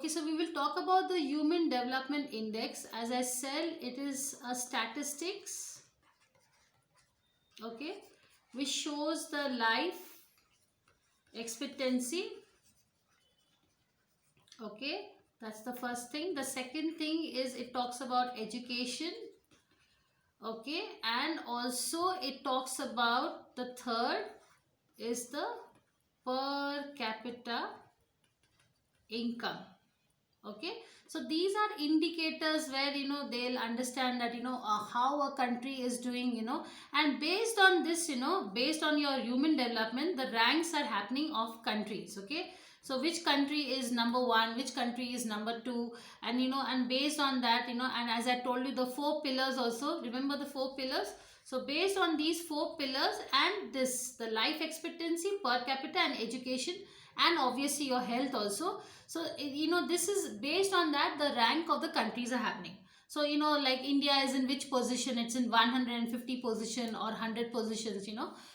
Okay, so we will talk about the Human Development Index. As I said, it is a statistics, okay, which shows the life expectancy. Okay, that's the first thing. The second thing is it talks about education. Okay, and also it talks about the third is the per capita income. Okay, so these are indicators where they'll understand that how a country is doing, and based on this, based on your human development, the ranks are happening of countries. Okay, so which country is number one, which country is number two, and and based on that, and as I told you, the four pillars also, remember the four pillars. So based on these four pillars and this, the life expectancy, per capita, and education, and obviously your health also. So this is based on that, the rank of the countries are happening. So like India is in which position, it's in 150 position or 100 positions,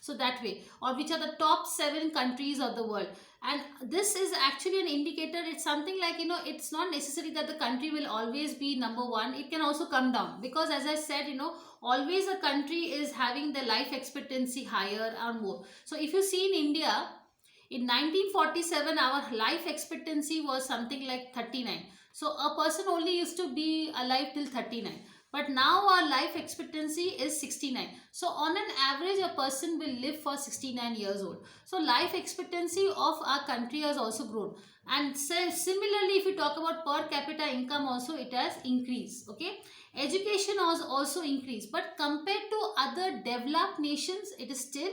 so that way, or which are the top 7 countries of the world. And this is actually an indicator. It's something like, it's not necessary that the country will always be number one. It can also come down, because as I said, always a country is having the life expectancy higher or more. So if you see in India, in 1947, our life expectancy was something like 39. So a person only used to be alive till 39. But now our life expectancy is 69. So on an average, a person will live for 69 years old. So life expectancy of our country has also grown. And similarly, if you talk about per capita income also, it has increased. Okay, education has also increased. But compared to other developed nations, it is still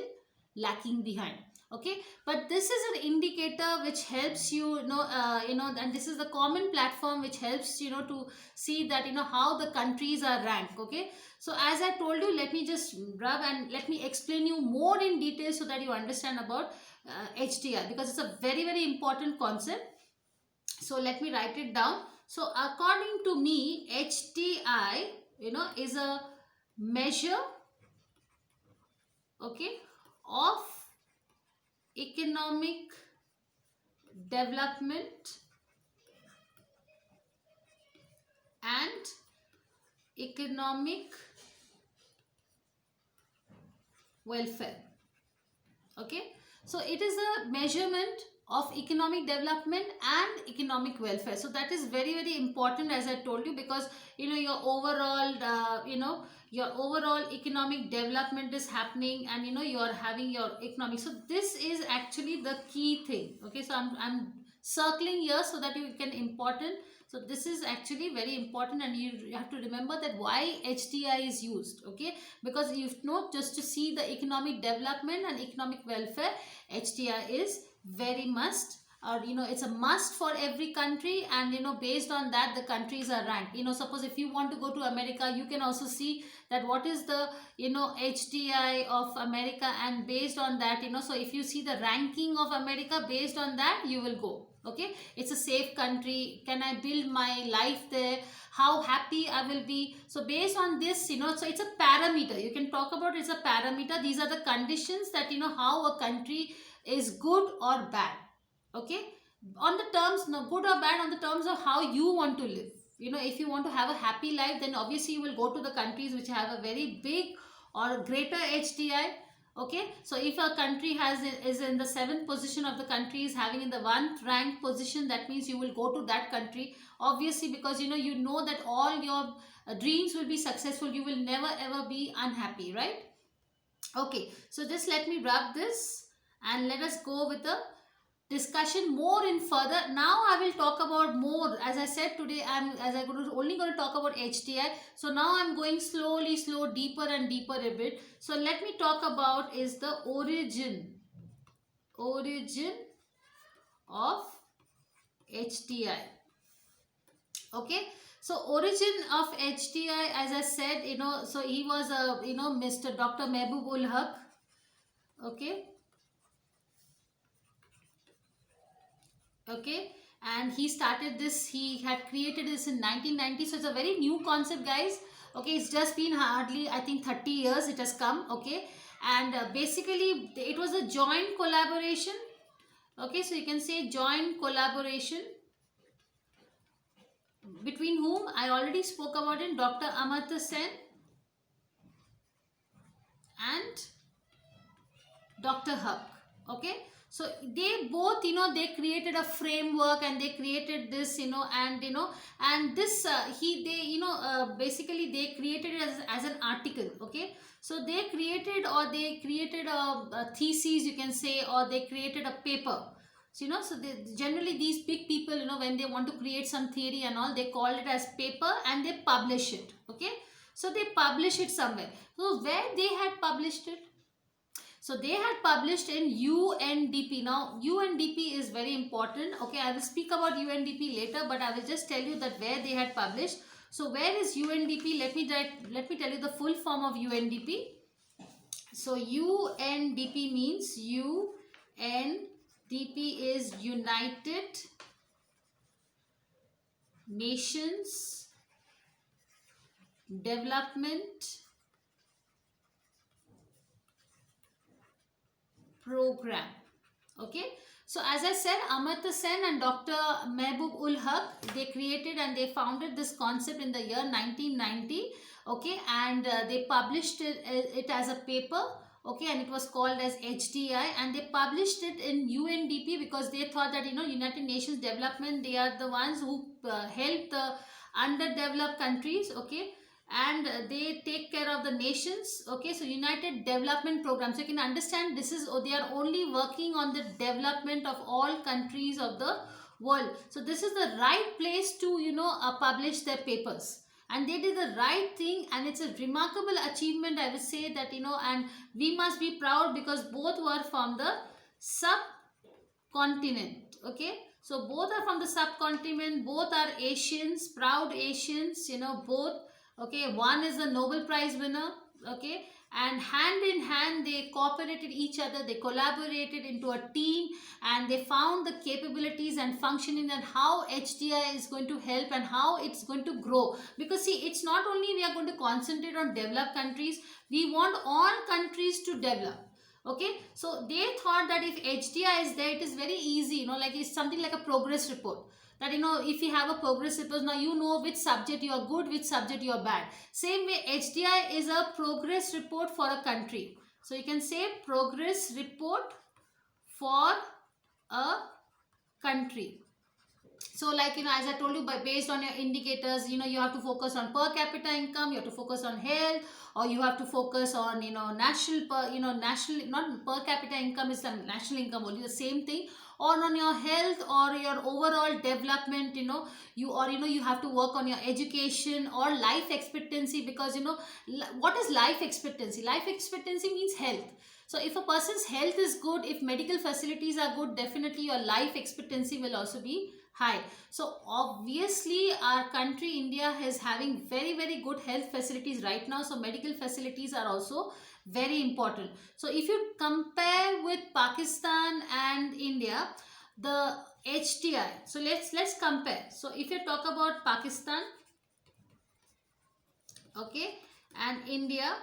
lacking behind. Okay, but this is an indicator which helps and this is the common platform which helps to see that how the countries are ranked. Okay, so as I told you, let me just rub and let me explain you more in detail so that you understand about HDI, because it's a very, very important concept. So let me write it down. So according to me, HDI is a measure, okay, of economic development and economic welfare. Okay, so it is a measurement of economic development and economic welfare. So that is very, very important, as I told you, because your overall your overall economic development is happening, and you are having your economic. So this is actually the key thing. Okay, so I'm circling here so that you can important. So this is actually very important, and you have to remember that why HDI is used. Okay, because just to see the economic development and economic welfare, HDI is very must, or it's a must for every country. And based on that, the countries are ranked. Suppose if you want to go to America, you can also see that what is the HDI of America, and based on that, so if you see the ranking of America, based on that you will go. Okay, it's a safe country, can I build my life there, how happy I will be. So based on this, so it's a parameter, you can talk about, it's a parameter. These are the conditions that how a country is good or bad. Okay, on the terms, no, good or bad on the terms of how you want to live. If you want to have a happy life, then obviously you will go to the countries which have a very big or greater HDI. Okay, so if a country is in the 7th position of the country, is having in the 1st rank position, that means you will go to that country, obviously, because you know that all your dreams will be successful, you will never ever be unhappy, right? Okay, so just let me wrap this and let us go with the discussion more in further. Now I will talk about more. As I said, today only going to talk about HDI. So now I'm going slow, deeper and deeper a bit. So let me talk about is the origin of HDI. Okay, so origin of HDI, as I said, so he was a Mr. Dr. Mehboob ul Haq. Okay, and he started this, he had created this in 1990. So it's a very new concept, guys. Okay, it's just been hardly, I think, 30 years it has come. Okay, and basically it was a joint collaboration. Okay, so you can say joint collaboration between whom I already spoke about it, Dr. Amartya Sen and Dr. Huck. Okay, so they both, they created a framework, and they created this, and this basically they created it as an article. Okay, so they created a thesis, you can say, or they created a paper. So so they, generally these big people, when they want to create some theory and all, they call it as paper and they publish it. Okay, so they publish it somewhere. So where they had published it? So they had published in UNDP. Now UNDP is very important. Okay, I will speak about UNDP later, but I will just tell you that where they had published. So where is UNDP? Let me tell you the full form of UNDP. So UNDP means UNDP is United Nations Development Program. Okay, so as I said, Amartya Sen and Dr. Mehboob ul Haq, they created and they founded this concept in the year 1990. Okay, and they published it as a paper. Okay, and it was called as HDI, and they published it in UNDP because they thought that United Nations Development, they are the ones who help the underdeveloped countries. Okay, and they take care of the nations. Okay, so United Development Program, so you can understand this is, they are only working on the development of all countries of the world. So this is the right place to publish their papers, and they did the right thing, and it's a remarkable achievement, I would say that, and we must be proud because both were from the subcontinent. Okay, so both are from the subcontinent, both are Asians, proud Asians, both. Okay, one is a Nobel Prize winner. Okay, and hand in hand they cooperated each other, they collaborated into a team, and they found the capabilities and functioning and how HDI is going to help and how it's going to grow. Because see, it's not only we are going to concentrate on developed countries, we want all countries to develop. Okay, so they thought that if HDI is there, it is very easy, like it's something like a progress report. That if you have a progress report, now you know which subject you are good, which subject you are bad. Same way, HDI is a progress report for a country. So you can say progress report for a country. So like as I told you, based on your indicators, you have to focus on per capita income, you have to focus on health, or you have to focus on national not per capita income is the national income only, the same thing, or on your health or your overall development. You have to work on your education or life expectancy, because what is life expectancy? Life expectancy means health. So if a person's health is good, if medical facilities are good, definitely your life expectancy will also be high. So obviously our country India is having very, very good health facilities right now. So medical facilities are also very important. So if you compare with Pakistan and India, the HDI, so let's compare. So if you talk about Pakistan, okay, and India,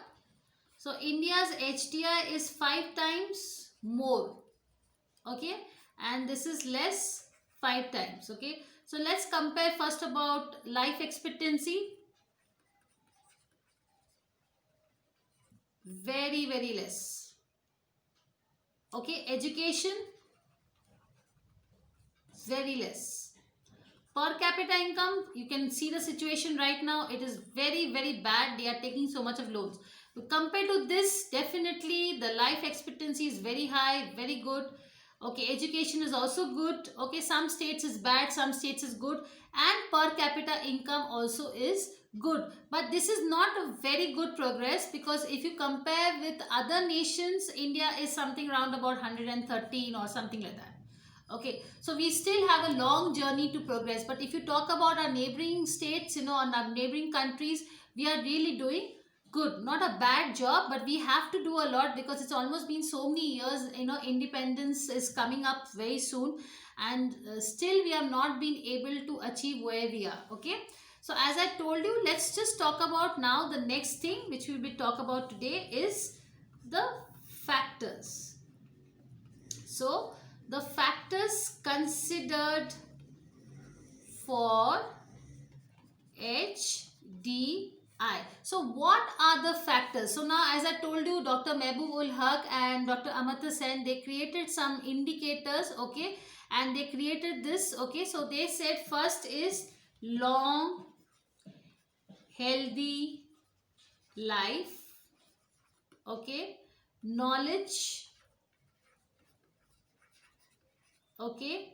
so India's HDI is 5 times more. Okay, and this is less 5 times. Okay, so let's compare first about life expectancy. Very, very less. Okay, education, very less. Per capita income, you can see the situation right now, it is very, very bad. They are taking so much of loans. Compared to this, definitely the life expectancy is very high, very good. Okay, education is also good. Okay, some states is bad, some states is good, and per capita income also is good. But this is not a very good progress, because if you compare with other nations, India is something around about 113 or something like that. Okay, so we still have a long journey to progress. But if you talk about our neighboring states, and our neighboring countries, we are really doing good. Not a bad job, but we have to do a lot, because it's almost been so many years. Independence is coming up very soon, and still we have not been able to achieve where we are. Okay, so as I told you, let's just talk about now the next thing which we will talk about today is the factors. So the factors considered for HDI. So what are the factors? So now, as I told you, Dr. Mehboob ul Haq and Dr. Amartya Sen, they created some indicators, okay, and they created this, okay. So they said first is long, healthy life, okay, knowledge, okay,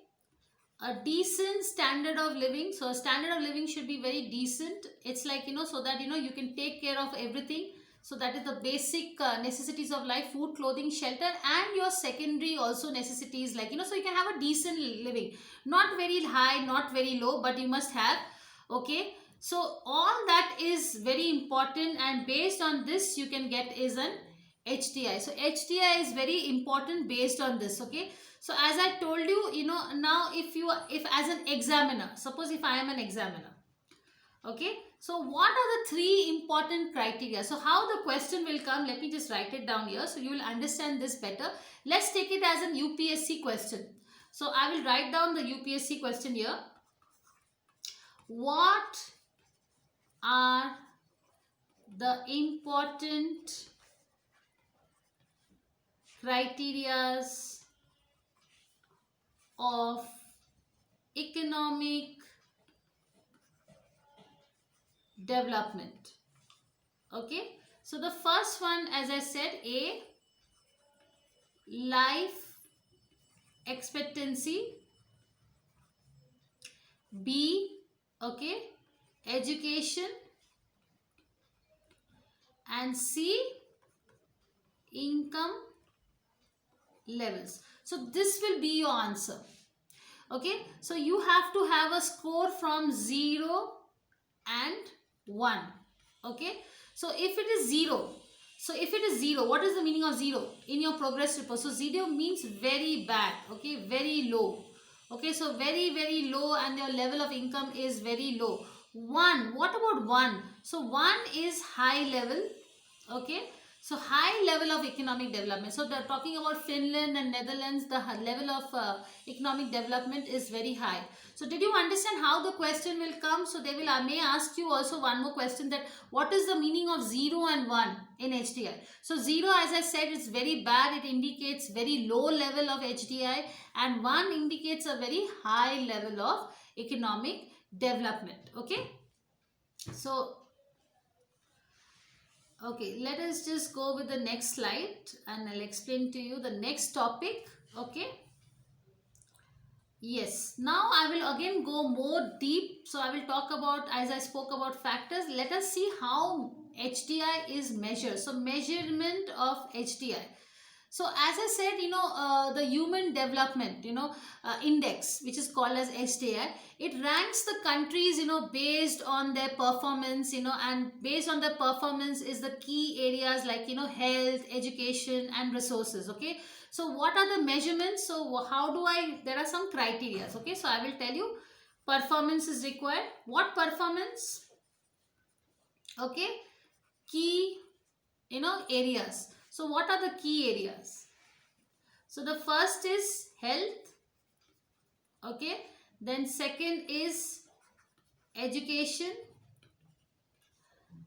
a decent standard of living. So a standard of living should be very decent. It's like, so that you can take care of everything. So that is the basic necessities of life: food, clothing, shelter, and your secondary also necessities, like, so you can have a decent living, not very high, not very low, but you must have, okay. So all that is very important, and based on this you can get is an HDI. So HDI is very important based on this, okay. So as I told you, now if as an examiner, suppose if I am an examiner, okay, so what are the three important criteria? So how the question will come, let me just write it down here so you will understand this better. Let's take it as an UPSC question. So I will write down the UPSC question here. What are the important criterias of economic development? Okay, so the first one, as I said, A, life expectancy, B, okay, education, and C, income levels. So this will be your answer, okay. So you have to have a score from 0 and 1, okay. So if it is 0, what is the meaning of 0 in your progress report? So 0 means very bad, okay, very low, okay. So very, very low, and your level of income is very low. 1, what about 1? So 1 is high level, okay. So high level of economic development. So they're talking about Finland and Netherlands, the level of economic development is very high. So did you understand how the question will come? So they will may ask you also one more question, that what is the meaning of 0 and 1 in HDI? So 0, as I said, is very bad. It indicates very low level of HDI, and 1 indicates a very high level of economic development, okay. So okay, let us just go with the next slide and I'll explain to you the next topic, okay. Yes, now I will again go more deep. So I will talk about, as I spoke about factors, let us see how HDI is measured. So measurement of HDI. So as I said, the human development, index, which is called as HDI, it ranks the countries, based on their performance, and based on their performance is the key areas like, health, education, and resources, okay. So what are the measurements? So there are some criteria, okay. So I will tell you, performance is required. What performance? Okay, key, areas. So what are the key areas? So the first is health, okay. Then second is education,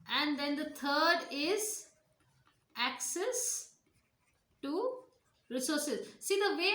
and then the third is access to resources. See, the way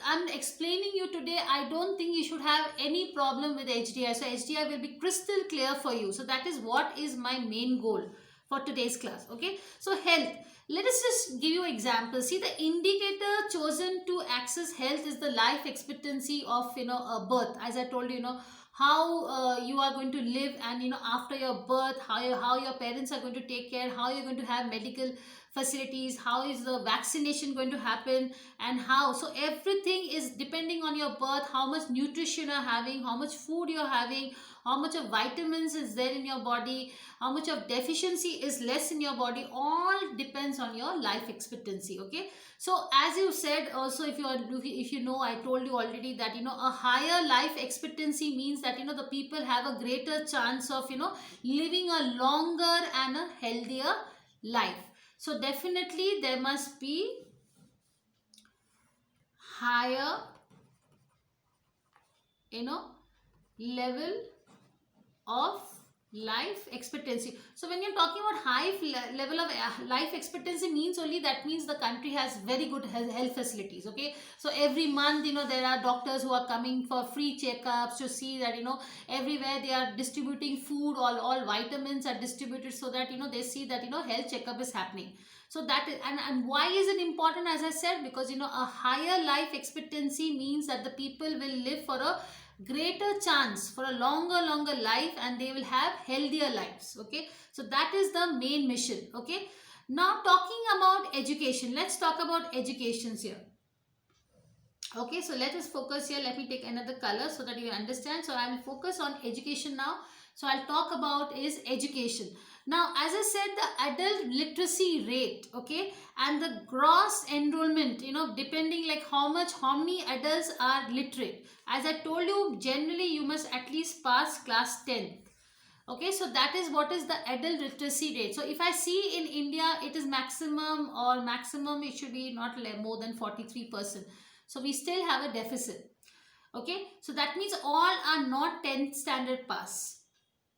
I'm explaining you today, I don't think you should have any problem with HDI. So HDI will be crystal clear for you. So that is what is my main goal for today's class, okay. So health, let us just give you examples. See, the indicator chosen to access health is the life expectancy of a birth. As I told you, how you are going to live, and after your birth, how your parents are going to take care, how you're going to have medical facilities, how is the vaccination going to happen, and how. So everything is depending on your birth, how much nutrition you're having, how much food you're having, how much of vitamins is there in your body, how much of deficiency is less in your body, all depends on your life expectancy, okay. So as you said also, if I told you already that a higher life expectancy means that the people have a greater chance of living a longer and a healthier life. So definitely there must be higher level of life expectancy. So when you're talking about level of life expectancy, means only that means the country has very good health facilities. Okay, so every month, there are doctors who are coming for free checkups to see that, everywhere they are distributing food, all vitamins are distributed, so that, they see that, health checkup is happening. So that is, and why is it important? As I said, because, a higher life expectancy means that the people will live for a greater chance for a longer life, and they will have healthier lives. Okay, so that is the main mission. Okay, now talking about education, let's talk about educations here. Okay, so let us focus here. Let me take another color so that you understand. So I will focus on education now. So I'll talk about is education. Now, as I said, the adult literacy rate, okay, and the gross enrollment, depending like how many adults are literate. As I told you, generally you must at least pass class 10th. Okay, so that is what is the adult literacy rate. So if I see in India, it is maximum it should be not more than 43%. So we still have a deficit. Okay, so that means all are not 10th standard pass.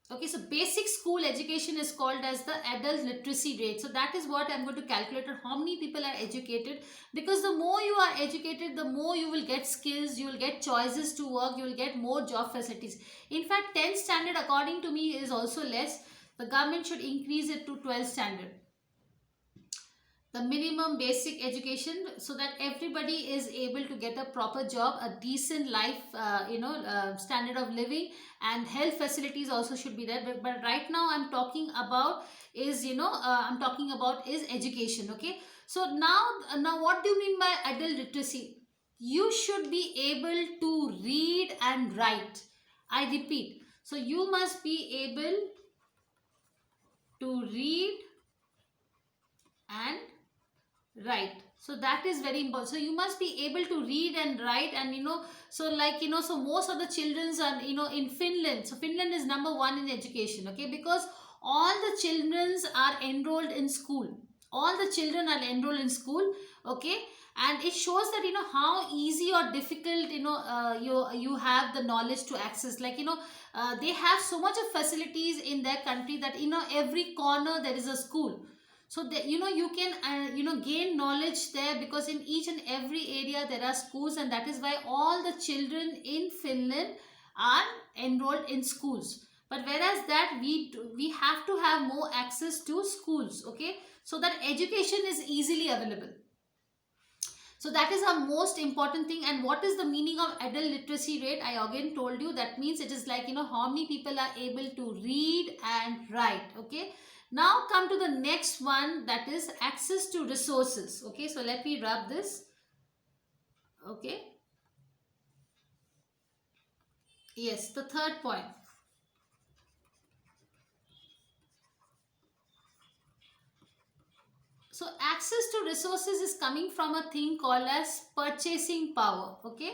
Okay, so basic school education is called as the adult literacy rate. So that is what I'm going to calculate, how many people are educated, because the more you are educated, the more you will get skills, you will get choices to work, you will get more job facilities. In fact, 10th standard according to me is also less. The government should increase it to 12th standard, the minimum basic education, so that everybody is able to get a proper job, a decent life, standard of living, and health facilities also should be there. But right now I'm talking about is, education. Okay, so now what do you mean by adult literacy? You should be able to read and write. I repeat, so you must be able to read and right, so that is very important. So you must be able to read and write, and so most of the children's are, in Finland. So Finland is number one in education. Okay, because all the children's are enrolled in school, all the children are enrolled in school. Okay, and it shows that, how easy or difficult, you have the knowledge to access. Like, they have so much of facilities in their country that, every corner there is a school. So that, you can gain knowledge there, because in each and every area there are schools, and that is why all the children in Finland are enrolled in schools. But whereas that we have to have more access to schools. Okay, so that education is easily available. So that is our most important thing. And what is the meaning of adult literacy rate? I again told you, that means it is like, how many people are able to read and write. Okay, now come to the next one, that is access to resources. Okay, so let me rub this. Okay, yes, the third point. So access to resources is coming from a thing called as purchasing power. Okay,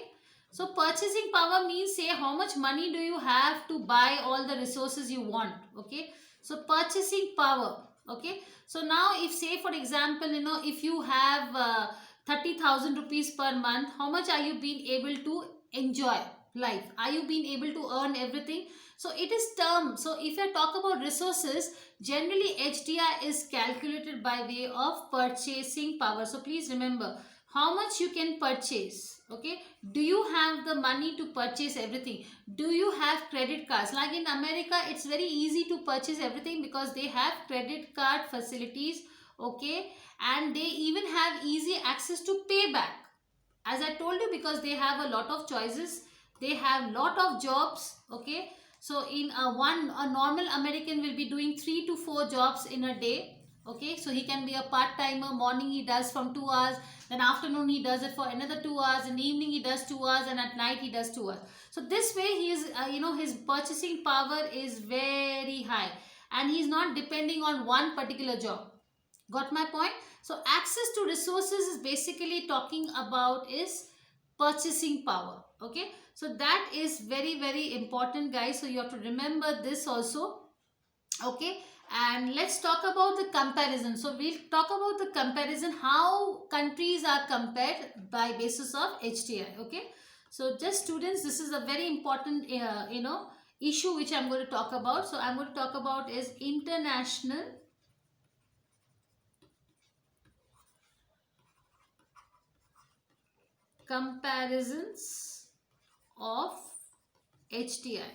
so purchasing power means, say, how much money do you have to buy all the resources you want. Okay, so purchasing power. Okay, so now if, say for example, if you have 30,000 rupees per month, how much are you being able to enjoy life? Are you being able to earn everything? So it is term. So if I talk about resources, generally HDI is calculated by way of purchasing power. So please remember how much you can purchase. Okay, do you have the money to purchase everything? Do you have credit cards? Like in America, it's very easy to purchase everything because they have credit card facilities. Okay, and they even have easy access to pay back, as I told you, because they have a lot of choices, they have lot of jobs. Okay, so in a normal American will be doing 3 to 4 jobs in a day. Okay, so he can be a part-timer. Morning he does from 2 hours, then afternoon he does it for another 2 hours, in the evening he does 2 hours, and at night he does 2 hours. So this way he is, his purchasing power is very high, and he's not depending on one particular job. Got my point? So access to resources is basically talking about is purchasing power. Okay, so that is very, very important, guys. So you have to remember this also. Okay, and let's talk about the comparison. So we'll talk about the comparison, how countries are compared by basis of HDI. Okay, so just students, this is a very important issue which I'm going to talk about. So I'm going to talk about is international comparisons of HDI.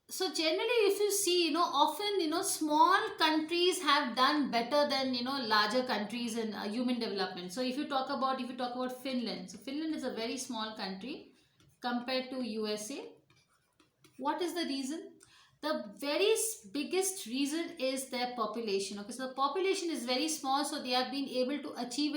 So generally, if you see, often, small countries have done better than, larger countries in human development. So if you talk about Finland, so Finland is a very small country compared to USA. What is the reason? The very biggest reason is their population. Okay, so the population is very small, so they have been able to achieve